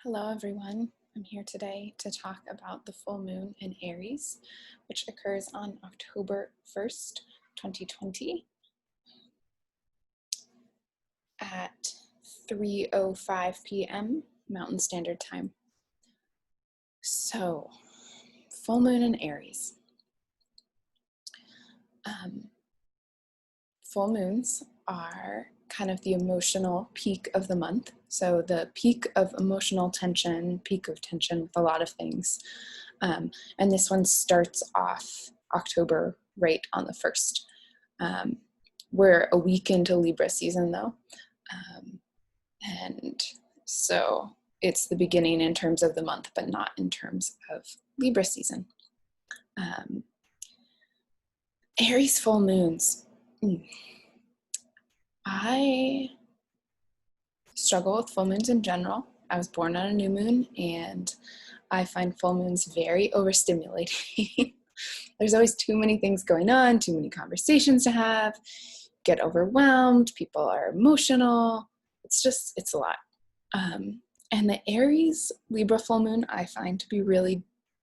Hello, everyone. I'm here today to talk about the full moon in Aries, which occurs on October 1st, 2020 at 3:05 p.m. Mountain Standard Time. So, full moon in Aries. Full moons are kind of the emotional peak of the month. So the peak of emotional tension, peak of tension with a lot of things. And this one starts off October right on the 1st. We're a week into Libra season though. And so it's the beginning in terms of the month, but not in terms of Libra season. Aries full moons. I struggle with full moons in general. I was born on a new moon, and I find full moons very overstimulating. There's always too many things going on, too many conversations to have, get overwhelmed, people are emotional. It's a lot. And the Aries Libra full moon I find to be really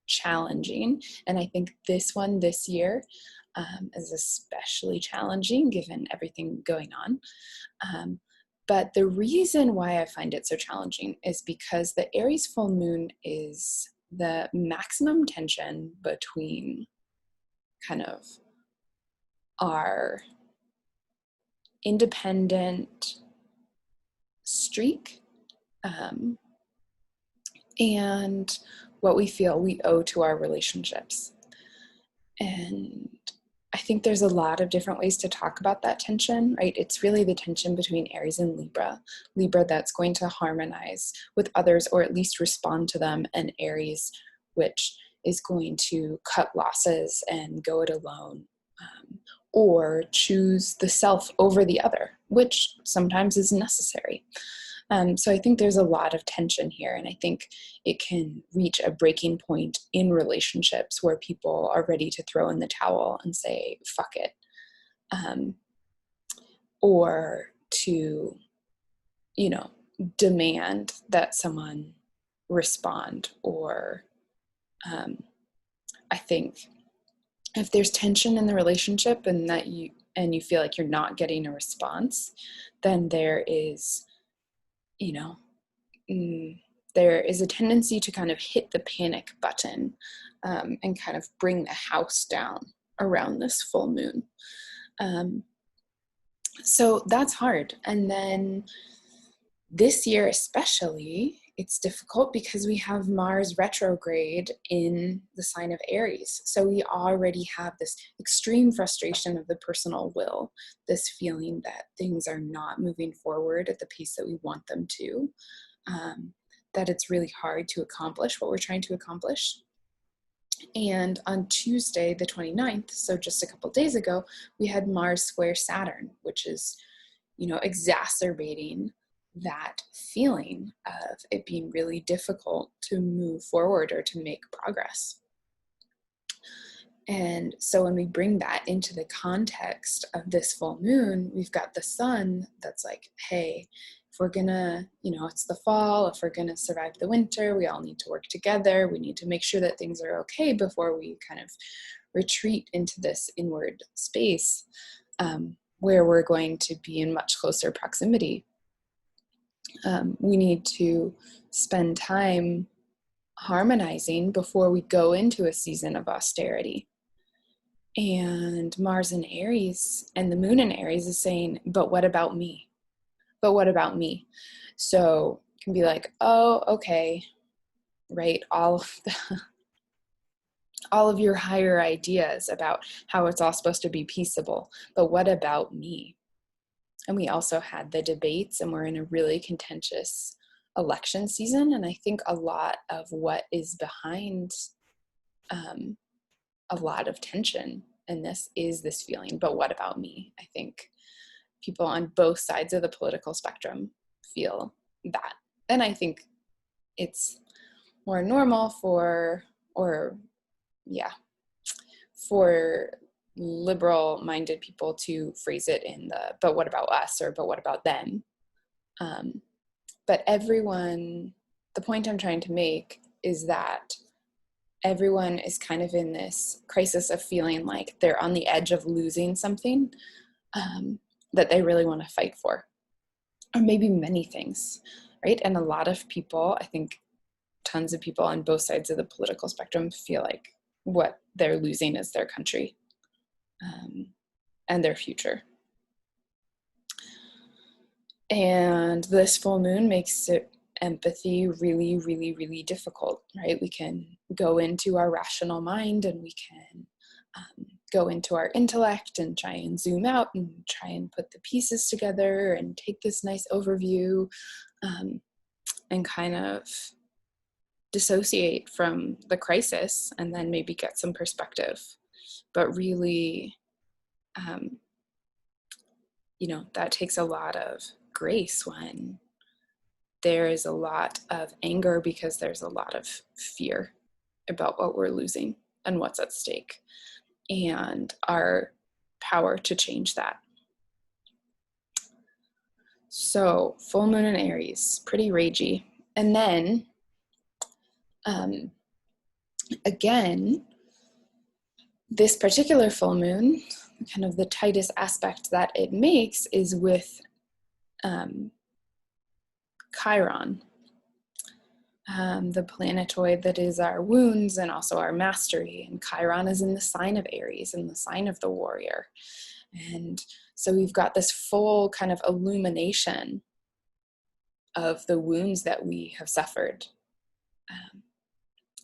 challenging. And I think this one this year is especially challenging given everything going on. But the reason why I find it so challenging is because the Aries full moon is the maximum tension between kind of our independent streak and what we feel we owe to our relationships. And I think there's a lot of different ways to talk about that tension, right? It's really the tension between Aries and Libra. Libra that's going to harmonize with others or at least respond to them, and Aries, which is going to cut losses and go it alone, or choose the self over the other, which sometimes is necessary. So I think there's a lot of tension here, and I think it can reach a breaking point in relationships where people are ready to throw in the towel and say, fuck it, or to, demand that someone respond, or I think if there's tension in the relationship and you feel like you're not getting a response, then there is there is a tendency to kind of hit the panic button and kind of bring the house down around this full moon. So that's hard. And then this year especially, it's difficult because we have Mars retrograde in the sign of Aries. So we already have this extreme frustration of the personal will, this feeling that things are not moving forward at the pace that we want them to, that it's really hard to accomplish what we're trying to accomplish. And on Tuesday, the 29th, so just a couple days ago, we had Mars square Saturn, which is, exacerbating that feeling of it being really difficult to move forward or to make progress. And so when we bring that into the context of this full moon, we've got the sun that's like, hey, if we're gonna, it's the fall, if we're gonna survive the winter, we all need to work together. We need to make sure that things are okay before we kind of retreat into this inward space where we're going to be in much closer proximity. We need to spend time harmonizing before we go into a season of austerity. And Mars in Aries and the moon in Aries is saying, but what about me? But what about me? So it can be like, oh, okay, right? All of your higher ideas about how it's all supposed to be peaceable. But what about me? And we also had the debates, and we're in a really contentious election season. And I think a lot of what is behind a lot of tension in this is this feeling, but what about me? I think people on both sides of the political spectrum feel that. And I think it's more normal for liberal-minded people to phrase it in the, but what about us, or but what about them? But everyone the point I'm trying to make is that everyone is kind of in this crisis of feeling like they're on the edge of losing something that they really want to fight for, or maybe many things, right? And a lot of people, I think tons of people on both sides of the political spectrum feel like what they're losing is their country and their future. And this full moon makes empathy really, really, really difficult, right? We can go into our rational mind and we can go into our intellect and try and zoom out and try and put the pieces together and take this nice overview and kind of dissociate from the crisis and then maybe get some perspective. But really, that takes a lot of grace when there is a lot of anger because there's a lot of fear about what we're losing and what's at stake and our power to change that. So full moon in Aries, pretty ragey. And then again, this particular full moon, kind of the tightest aspect that it makes is with Chiron, the planetoid that is our wounds and also our mastery. And Chiron is in the sign of Aries, in the sign of the warrior. And so we've got this full kind of illumination of the wounds that we have suffered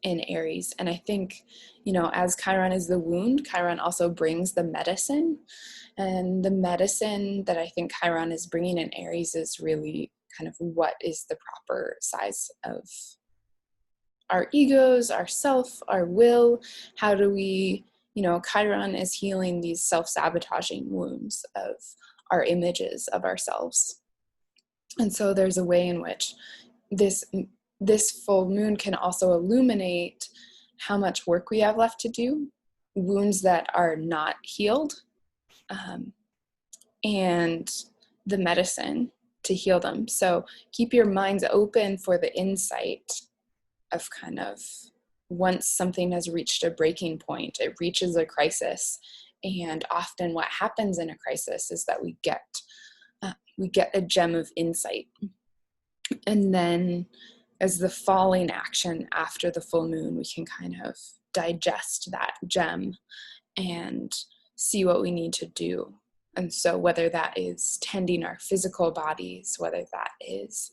in Aries. And I think, as Chiron is the wound, Chiron also brings the medicine. And the medicine that I think Chiron is bringing in Aries is really kind of what is the proper size of our egos, our self, our will. How do we, Chiron is healing these self-sabotaging wounds of our images of ourselves. And so there's a way in which this full moon can also illuminate how much work we have left to do, wounds that are not healed, and the medicine to heal them. So keep your minds open for the insight of kind of once something has reached a breaking point, it reaches a crisis. And often what happens in a crisis is that we get a gem of insight. And then as the falling action after the full moon, we can kind of digest that gem and see what we need to do. And so whether that is tending our physical bodies, whether that is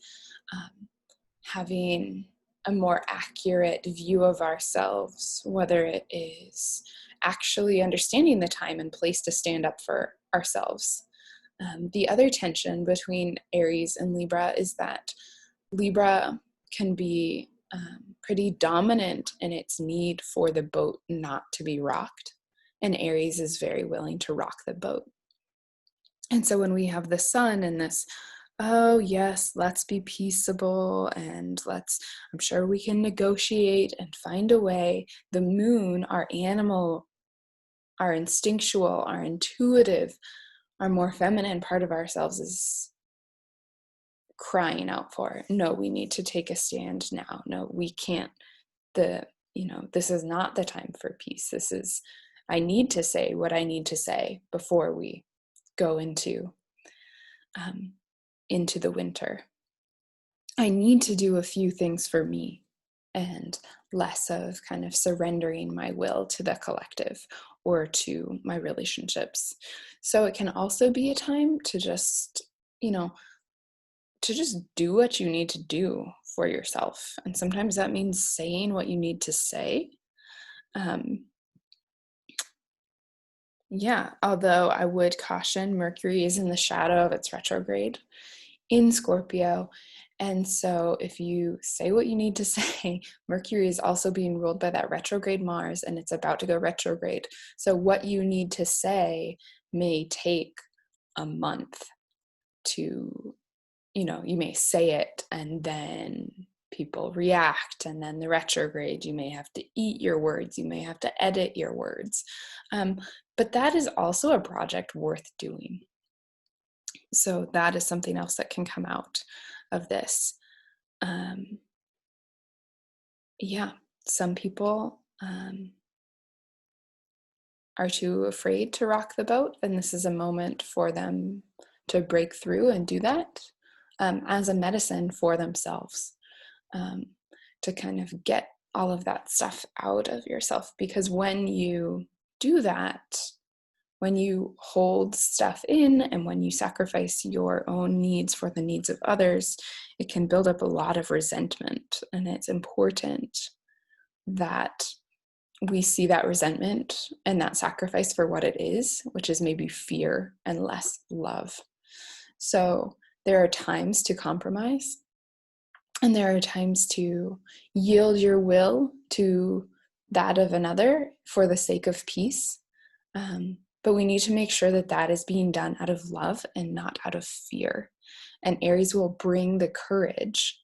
having a more accurate view of ourselves, whether it is actually understanding the time and place to stand up for ourselves. The other tension between Aries and Libra is that Libra can be pretty dominant in its need for the boat not to be rocked, and Aries is very willing to rock the boat. And so when we have the sun and this, oh yes, let's be peaceable and I'm sure we can negotiate and find a way. The moon, our animal, our instinctual, our intuitive, our more feminine part of ourselves is crying out for, no, we need to take a stand now. No, we can't. This is not the time for peace. I need to say what I need to say before we go into the winter. I need to do a few things for me and less of kind of surrendering my will to the collective or to my relationships. So it can also be a time to just do what you need to do for yourself. And sometimes that means saying what you need to say. Although I would caution, Mercury is in the shadow of its retrograde in Scorpio. And so if you say what you need to say, Mercury is also being ruled by that retrograde Mars, and it's about to go retrograde. So what you need to say may take a month to, you may say it and then people react, and then the retrograde, you may have to eat your words, you may have to edit your words. But that is also a project worth doing. So that is something else that can come out of this. yeah, some people are too afraid to rock the boat, and this is a moment for them to break through and do that as a medicine for themselves, um, to kind of get all of that stuff out of yourself. Because when you do that, when you hold stuff in and when you sacrifice your own needs for the needs of others, it can build up a lot of resentment. And it's important that we see that resentment and that sacrifice for what it is, which is maybe fear and less love. So there are times to compromise, and there are times to yield your will to that of another for the sake of peace. But we need to make sure that that is being done out of love and not out of fear. And Aries will bring the courage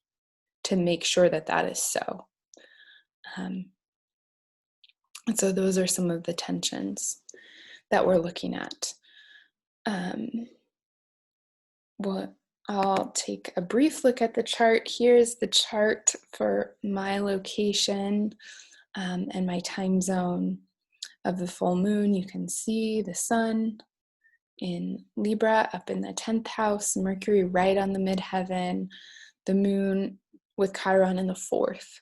to make sure that that is so. And so those are some of the tensions that we're looking at. Well, I'll take a brief look at the chart. Here's the chart for my location and my time zone of the full moon. You can see the sun in Libra up in the 10th house, Mercury right on the midheaven, the moon with Chiron in the 4th.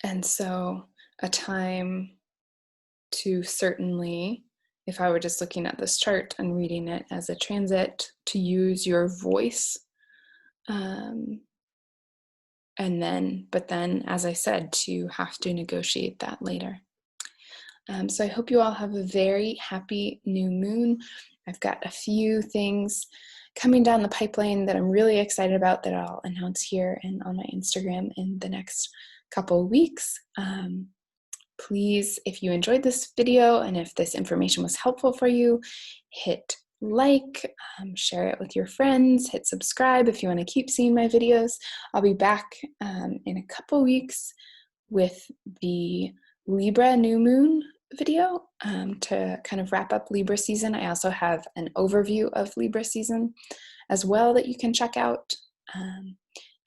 And so a time to certainly, if I were just looking at this chart and reading it as a transit, to use your voice. But then, as I said, to have to negotiate that later. So I hope you all have a very happy new moon. I've got a few things coming down the pipeline that I'm really excited about that I'll announce here and on my Instagram in the next couple of weeks. Please, if you enjoyed this video and if this information was helpful for you, hit like, share it with your friends, hit subscribe if you want to keep seeing my videos. I'll be back in a couple weeks with the Libra new moon video to kind of wrap up Libra season. I also have an overview of Libra season as well that you can check out.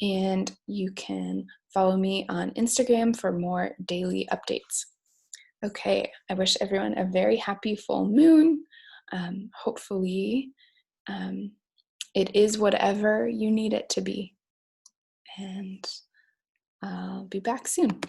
And you can follow me on Instagram for more daily updates. Okay, I wish everyone a very happy full moon. Hopefully, it is whatever you need it to be. And I'll be back soon.